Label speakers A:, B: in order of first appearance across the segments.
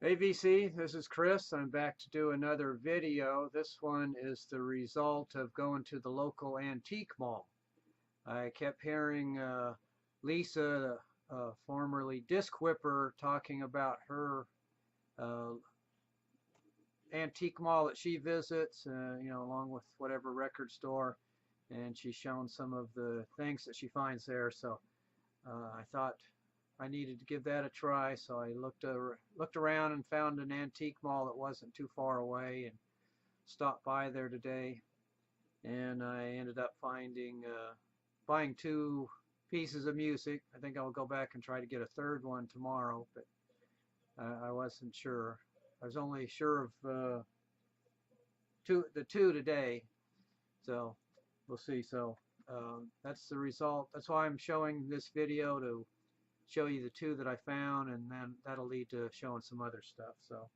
A: ABC, this is Chris. I'm back to do another video. This one is the result of going to the local antique mall. I kept hearing Lisa, formerly Disc Whipper, talking about her uh, antique mall that she visits, along with whatever record store, and she's shown some of the things that she finds there. So I thought I needed to give that a try, so I looked around and found an antique mall that wasn't too far away and stopped by there today. And I ended up buying two pieces of music. I think I'll go back and try to get a third one tomorrow, but I wasn't sure. I was only sure of the two today, so we'll see. So that's the result. That's why I'm showing this video, to show you the two that I found, and then that'll lead to showing some other stuff. So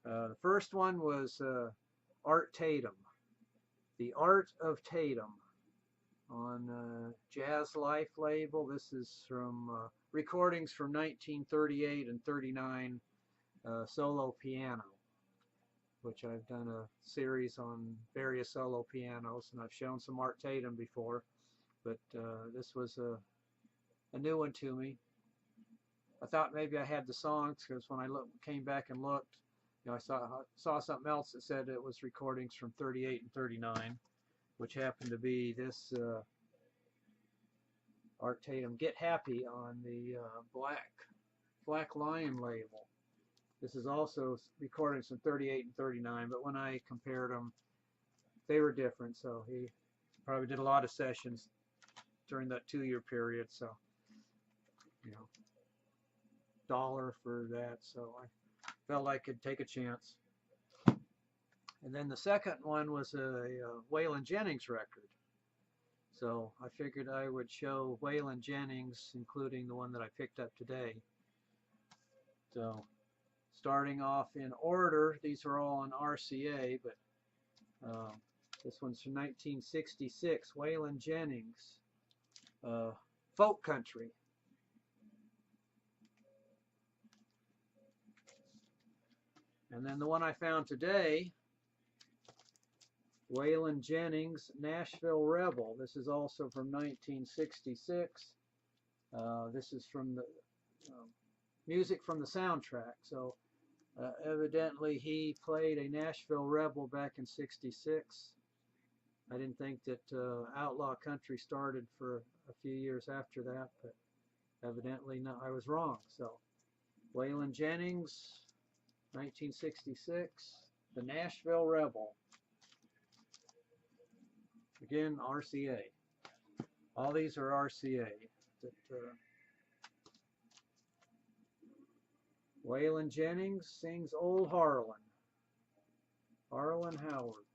A: the first one was Art Tatum, The Art of Tatum, on Jazz Life label. This is from recordings from 1938 and 39, solo piano, which I've done a series on various solo pianos, and I've shown some Art Tatum before, but this was a new one to me. I thought maybe I had the songs, because when I came back and looked, I saw something else that said it was recordings from 38 and 39, which happened to be this Art Tatum Get Happy on the Black Lion label. This is also recordings from 38 and 39, but when I compared them, they were different. So he probably did a lot of sessions during that 2-year period. So, $1 for that, so I felt I could take a chance. And then the second one was a Waylon Jennings record, so I figured I would show Waylon Jennings, including the one that I picked up today. So starting off in order, these are all on RCA, but this one's from 1966, Waylon Jennings, Folk Country. And then the one I found today, Waylon Jennings, Nashville Rebel. This is also from 1966. This is from the music from the soundtrack. So evidently he played a Nashville Rebel back in '66. I didn't think that outlaw country started for a few years after that, but evidently no, I was wrong. So Waylon Jennings, 1966, the Nashville Rebel. Again, RCA. All these are RCA. Waylon Jennings sings Old Harlan. Harlan Howard.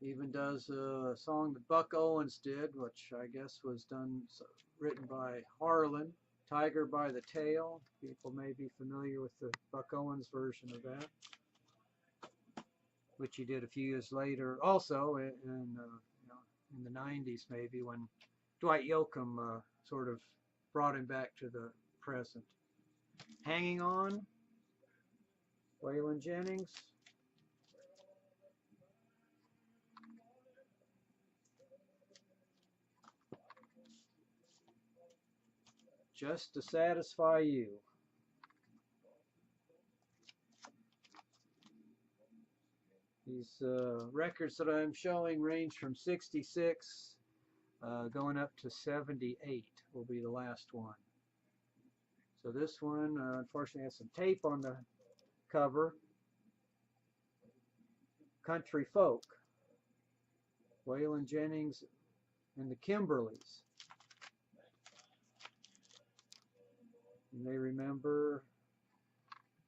A: Even does a song that Buck Owens did, which I guess was written by Harlan, Tiger by the Tail. People may be familiar with the Buck Owens version of that, which he did a few years later, also in the 90s, maybe, when Dwight Yoakam sort of brought him back to the present. Hanging On, Waylon Jennings. Just to Satisfy You. These records that I'm showing range from 66 going up to 78 will be the last one. So this one unfortunately has some tape on the cover. Country Folk, Waylon Jennings and the Kimberleys. You may remember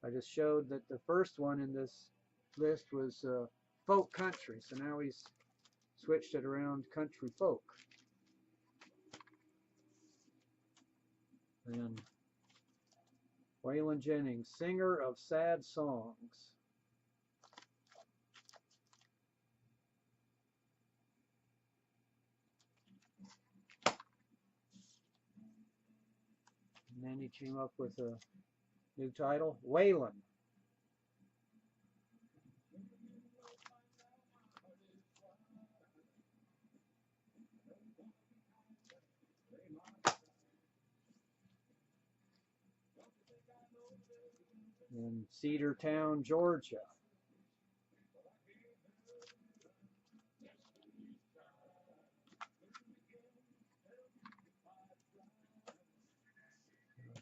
A: I just showed that the first one in this list was folk country, so now he's switched it around, country folk. And Waylon Jennings, Singer of Sad Songs. And then he came up with a new title, Waylon. In Cedartown, Georgia.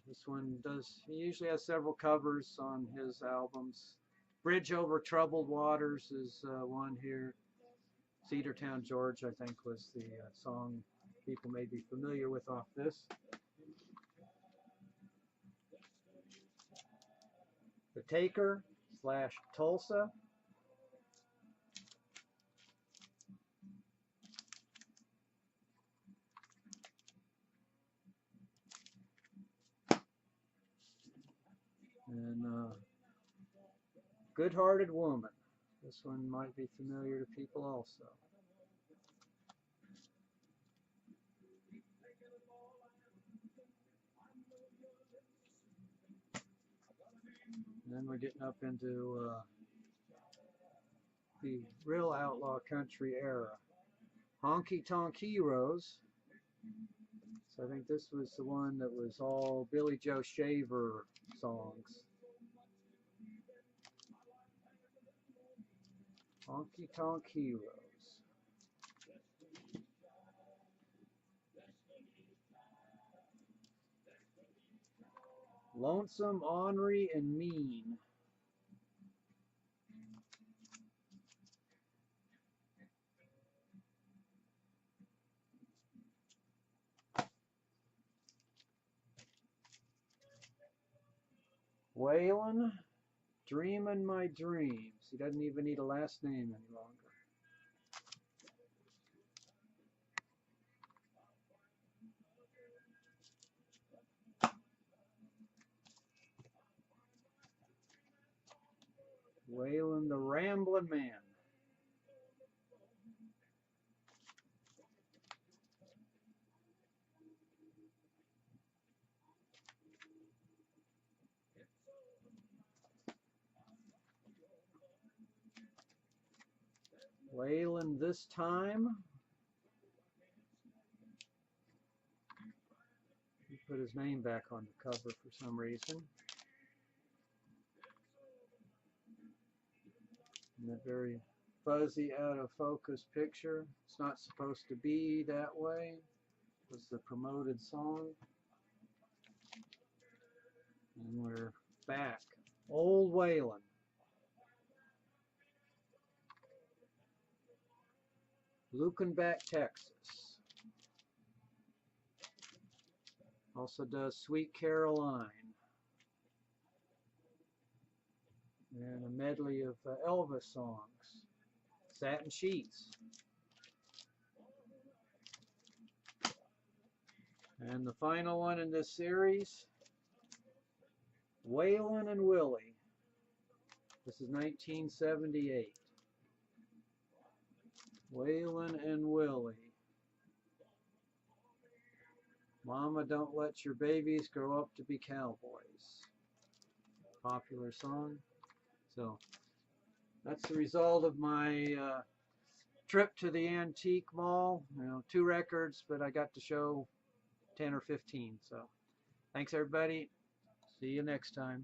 A: This one he usually has several covers on his albums. Bridge Over Troubled Waters is one here. Cedartown, Georgia, I think was the song people may be familiar with off this. The Taker / Tulsa. And Good-Hearted Woman. This one might be familiar to people also. And then we're getting up into the real outlaw country era. Honky Tonk Heroes. So I think this was the one that was all Billy Joe Shaver songs. Honky Tonk Heroes. Lonesome, Ornery, and Mean. Waylon, Dreamin' My Dreams. He doesn't even need a last name any longer. Waylon the Ramblin Man. Waylon This Time. He put his name back on the cover for some reason. And that very fuzzy, out of focus picture. It's not supposed to be that way. It was the promoted song. And we're back. Old Waylon. Lukenbach, Texas. Also does Sweet Caroline. And a medley of Elvis songs. Satin Sheets. And the final one in this series, Waylon and Willie. This is 1978. Waylon and Willie. Mama, don't let your babies grow up to be cowboys. Popular song. So that's the result of my trip to the antique mall. You know, 2 records, but I got to show 10 or 15. So thanks everybody. See you next time.